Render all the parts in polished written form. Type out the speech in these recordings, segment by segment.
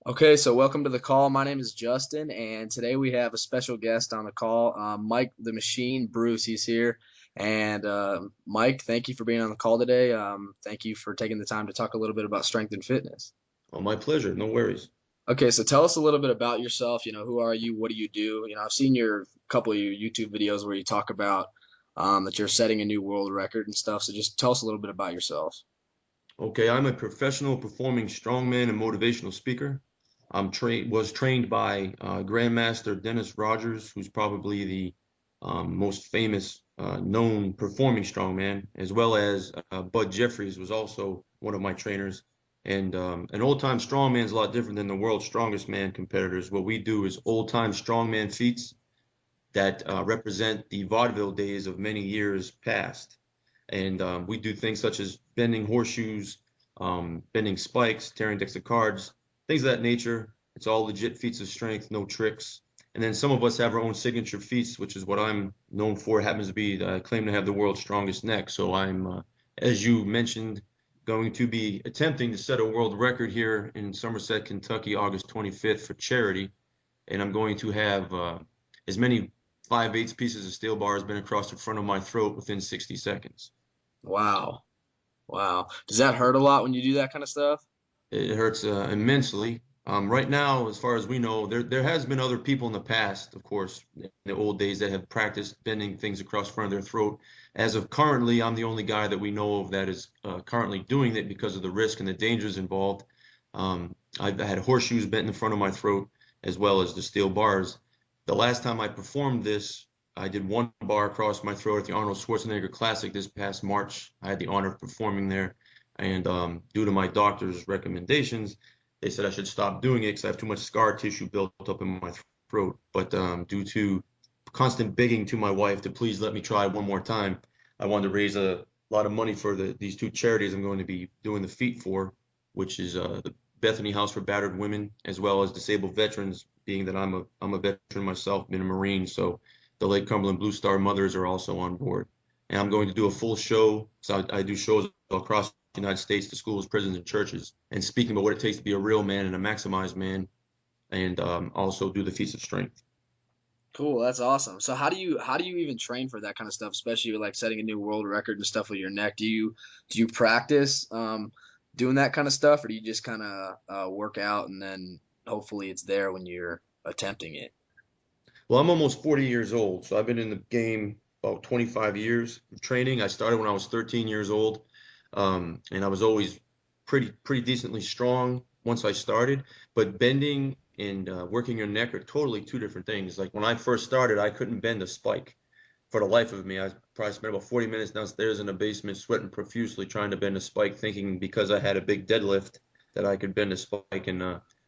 Okay, so welcome to the call. My name is Justin, and today we have a special guest on the call, Mike the Machine Bruce. He's here, and Mike, thank you for being on the call today. Thank you for taking the time to talk a little bit about strength and fitness. Oh, my pleasure. No worries. Okay, so tell us a little bit about yourself. Who are you? What do you do? I've seen your couple of your YouTube videos where you talk about that you're setting a new world record and stuff. So just tell us a little bit about yourself. Okay, I'm a professional performing strongman and motivational speaker. Was trained by Grandmaster Dennis Rogers, who's probably the most famous known performing strongman, as well as Bud Jeffries was also one of my trainers. And an old-time strongman is a lot different than the world's strongest man competitors. What we do is old-time strongman feats that represent the vaudeville days of many years past. And we do things such as bending horseshoes, bending spikes, tearing decks of cards, things of that nature. It's all legit feats of strength, no tricks. And then some of us have our own signature feats, which is what I'm known for. It happens to be I claim to have the world's strongest neck. So as you mentioned, going to be attempting to set a world record here in Somerset, Kentucky, August 25th for charity. And I'm going to have as many 5/8 pieces of steel bars been across the front of my throat within 60 seconds. Wow, wow. Does that hurt a lot when you do that kind of stuff? It hurts immensely. Right now, as far as we know, there has been other people in the past, of course, in the old days that have practiced bending things across the front of their throat. As of currently, I'm the only guy that we know of that is currently doing it because of the risk and the dangers involved. I've had horseshoes bent in the front of my throat as well as the steel bars. The last time I performed this, I did one bar across my throat at the Arnold Schwarzenegger Classic this past March. I had the honor of performing there. And due to my doctor's recommendations, they said I should stop doing it because I have too much scar tissue built up in my throat. But due to constant begging to my wife to please let me try one more time, I wanted to raise a lot of money for these two charities I'm going to be doing the feat for, which is the Bethany House for Battered Women, as well as disabled veterans, being that I'm a veteran myself, been a Marine. So the Lake Cumberland Blue Star mothers are also on board. And I'm going to do a full show. So I do shows across the United States to schools, prisons, and churches, and speaking about what it takes to be a real man and a maximized man, and also do the feats of strength. Cool, that's awesome. So how do you even train for that kind of stuff, especially with like setting a new world record and stuff with your neck? Do you practice doing that kind of stuff, or do you just kind of work out and then hopefully it's there when you're attempting it? Well, I'm almost 40 years old, so I've been in the game about 25 years of training. I started when I was 13 years old, and I was always pretty decently strong once I started. But bending and working your neck are totally two different things. Like when I first started, I couldn't bend a spike for the life of me. I probably spent about 40 minutes downstairs in the basement sweating profusely trying to bend a spike, thinking because I had a big deadlift that I could bend a spike, and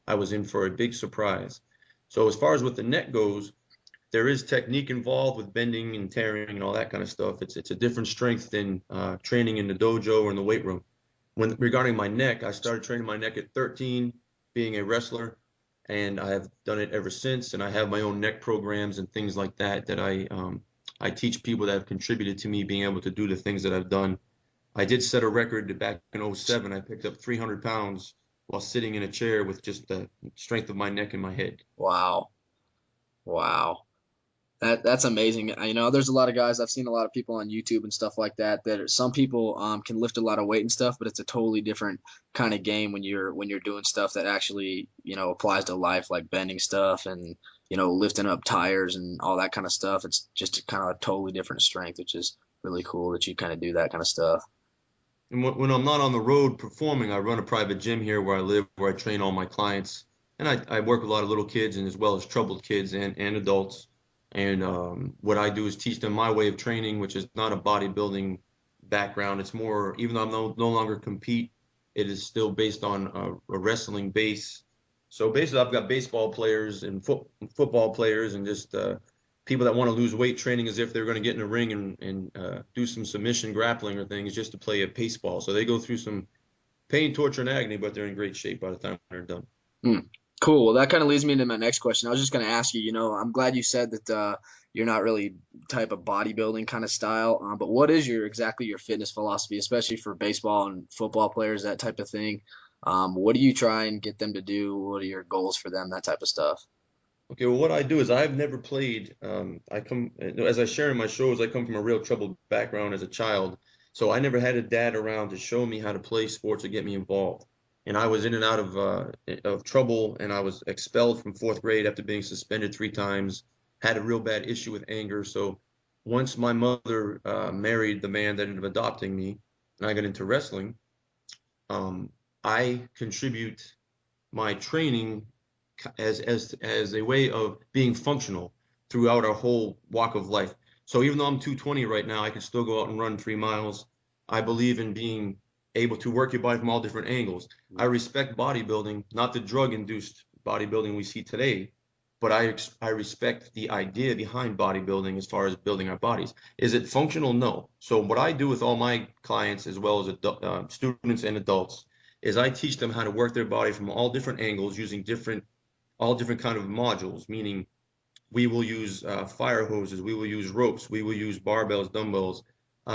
I was in for a big surprise. So as far as with the neck goes, there is technique involved with bending and tearing and all that kind of stuff. It's a different strength than training in the dojo or in the weight room. When regarding my neck, I started training my neck at 13, being a wrestler, and I have done it ever since. And I have my own neck programs and things like that that I teach people that have contributed to me being able to do the things that I've done. I did set a record back in '07. I picked up 300 pounds while sitting in a chair with just the strength of my neck and my head. Wow, wow. That's amazing. There's a lot of guys. I've seen a lot of people on YouTube and stuff like that. Some people can lift a lot of weight and stuff, but it's a totally different kind of game when you're doing stuff that actually applies to life, like bending stuff and lifting up tires and all that kind of stuff. It's just kind of a totally different strength, which is really cool that you kind of do that kind of stuff. And when I'm not on the road performing, I run a private gym here where I live, where I train all my clients. And I work with a lot of little kids and as well as troubled kids and adults. And what I do is teach them my way of training, which is not a bodybuilding background. It's more, even though I'm no longer compete, it is still based on a wrestling base. So basically, I've got baseball players and football players and just people that want to lose weight training as if they're going to get in a ring and do some submission grappling or things just to play a pace ball. So they go through some pain, torture, and agony, but they're in great shape by the time they're done. Hmm. Cool. Well, that kind of leads me into my next question. I was just going to ask you, I'm glad you said that you're not really type of bodybuilding kind of style, but what is exactly your fitness philosophy, especially for baseball and football players, that type of thing? What do you try and get them to do? What are your goals for them? That type of stuff. Okay, well, what I do is I've never played. As I share in my shows, I come from a real troubled background as a child. So I never had a dad around to show me how to play sports or get me involved. And I was in and out of trouble, and I was expelled from fourth grade after being suspended 3 times. Had a real bad issue with anger. So once my mother married the man that ended up adopting me, and I got into wrestling, um, I contribute my training as a way of being functional throughout our whole walk of life. So even though I'm 220 right now, I can still go out and run 3 miles. I believe in being able to work your body from all different angles. I respect bodybuilding, not the drug-induced bodybuilding we see today, but I respect the idea behind bodybuilding as far as building our bodies. Is it functional? No. So what I do with all my clients, as well as students and adults, is I teach them how to work their body from all different angles using all different kind of modules, meaning we will use fire hoses, we will use ropes, we will use barbells, dumbbells.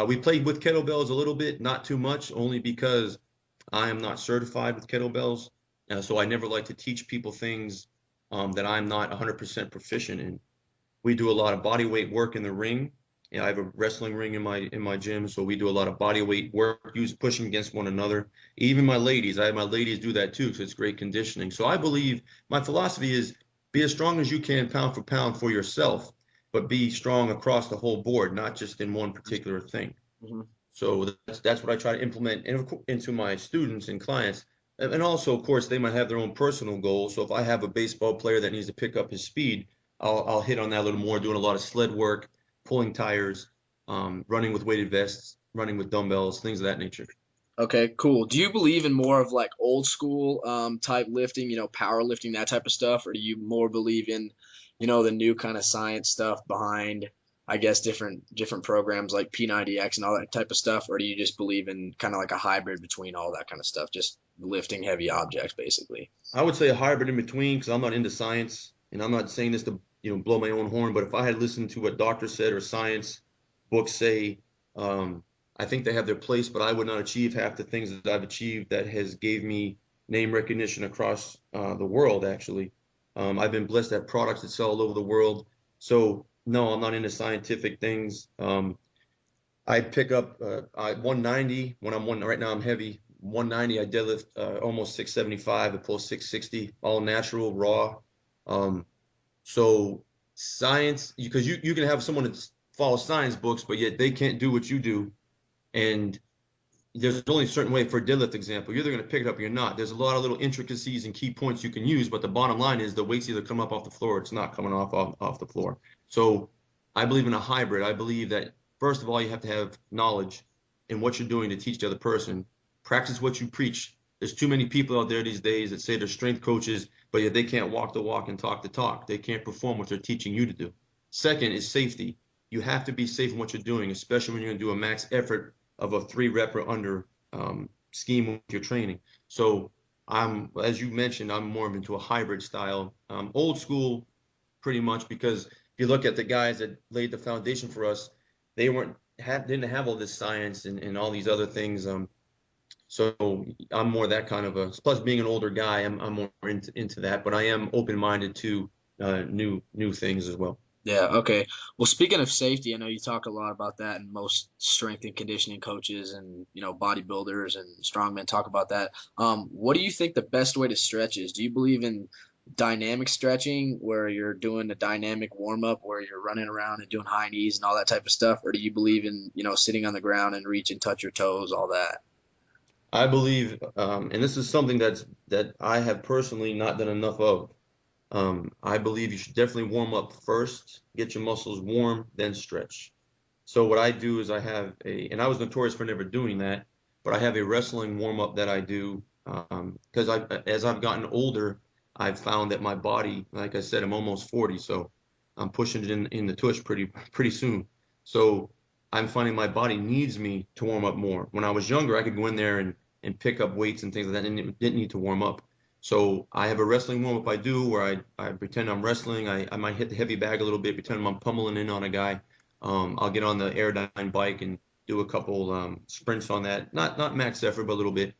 We played with kettlebells a little bit, not too much, only because I am not certified with kettlebells. So I never like to teach people things that I'm not 100% proficient in. We do a lot of body weight work in the ring. Yeah, I have a wrestling ring in my gym, so we do a lot of body weight work, use pushing against one another. Even my ladies, I have my ladies do that too, because it's great conditioning. So I believe my philosophy is be as strong as you can pound for yourself, but be strong across the whole board, not just in one particular thing. Mm-hmm. So that's what I try to implement into my students and clients. And also, of course, they might have their own personal goals. So if I have a baseball player that needs to pick up his speed, I'll hit on that a little more, doing a lot of sled work, pulling tires, running with weighted vests, running with dumbbells, things of that nature. Okay, cool. Do you believe in more of like old school type lifting, powerlifting, that type of stuff, or do you more believe in, the new kind of science stuff behind, I guess, different programs like P90X and all that type of stuff, or do you just believe in kind of like a hybrid between all that kind of stuff, just lifting heavy objects basically? I would say a hybrid in between because I'm not into science, and I'm not saying this to blow my own horn. But if I had listened to what doctors said or science books say, um, I think they have their place. But I would not achieve half the things that I've achieved that has gave me name recognition across the world. Actually, I've been blessed to have products that sell all over the world. So no, I'm not into scientific things. I pick up 190 when I'm one right now. I'm heavy. 190. I deadlift almost 675. I pull 660. All natural, raw. Um, so science, because you can have someone that follows science books, but yet they can't do what you do. And there's only a certain way for a deadlift example. You're either going to pick it up or you're not. There's a lot of little intricacies and key points you can use, but the bottom line is the weight's either come up off the floor or it's not coming off the floor. So I believe in a hybrid. I believe that first of all, you have to have knowledge in what you're doing to teach the other person. Practice what you preach. There's too many people out there these days that say they're strength coaches, but yet they can't walk the walk and talk the talk. They can't perform what they're teaching you to do. Second is safety. You have to be safe in what you're doing, especially when you're going to do a max effort of a 3 rep or under scheme with your training. So as you mentioned, I'm more into a hybrid style, old school, pretty much, because if you look at the guys that laid the foundation for us, they didn't have all this science and all these other things. So I'm more that kind of a. Plus, being an older guy, I'm more into that, but I am open-minded to new things as well. Yeah, okay. Well, speaking of safety, I know you talk a lot about that, and most strength and conditioning coaches and, bodybuilders and strongmen talk about that. What do you think the best way to stretch is? Do you believe in dynamic stretching where you're doing a dynamic warm up where you're running around and doing high knees and all that type of stuff? Or do you believe in, sitting on the ground and reach and touch your toes, all that? I believe, and this is something that I have personally not done enough of. I believe you should definitely warm up first, get your muscles warm, then stretch. So what I do is and I was notorious for never doing that, but I have a wrestling warm up that I do because as I've gotten older, I've found that my body, like I said, I'm almost 40, so I'm pushing it in the tush pretty soon. So I'm finding my body needs me to warm up more. When I was younger, I could go in there and pick up weights and things like that, and didn't need to warm up. So I have a wrestling warm up I do where I pretend I'm wrestling. I might hit the heavy bag a little bit, pretend I'm pummeling in on a guy. I'll get on the Airdyne bike and do a couple sprints on that. Not max effort, but a little bit.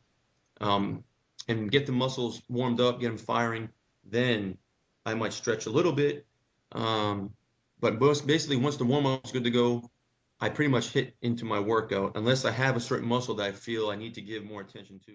Um, and get the muscles warmed up, get them firing. Then I might stretch a little bit. Um, but basically, once the warm up is good to go, I pretty much hit into my workout unless I have a certain muscle that I feel I need to give more attention to.